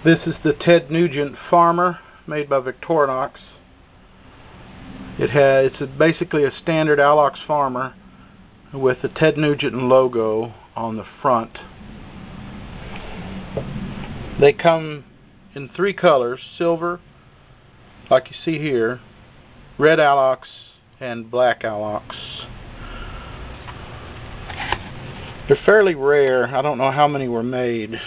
This is the Ted Nugent Farmer made by Victorinox. It's basically a standard Alox Farmer with the Ted Nugent logo on the front. They come in 3 colors: silver, like you see here, red Alox, and black Alox. They're fairly rare. I don't know how many were made.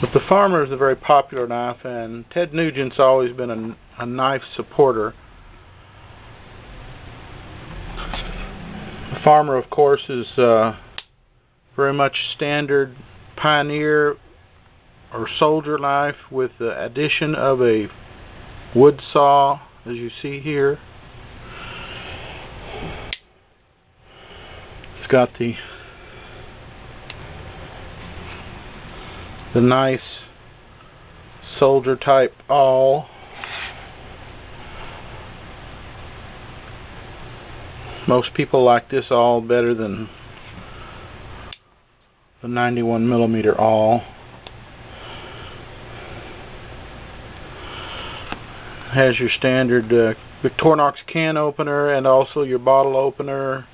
But the Farmer is a very popular knife, and Ted Nugent's always been a knife supporter. The Farmer, of course, is very much standard pioneer or soldier knife with the addition of a wood saw, as you see here. It's got the nice soldier type awl. Most people like this awl better than the 91mm awl. Has your standard Victorinox can opener and also your bottle opener,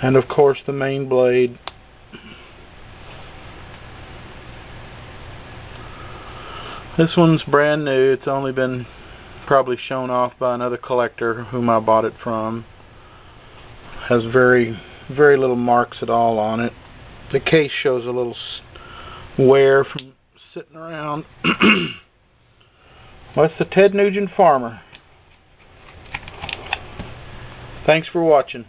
and of course the main blade. This one's brand new. It's only been probably shown off by another collector whom I bought it from. Has very little marks at all on it. The case shows a little wear from sitting around. Well, that's the Ted Nugent Farmer. Thanks for watching.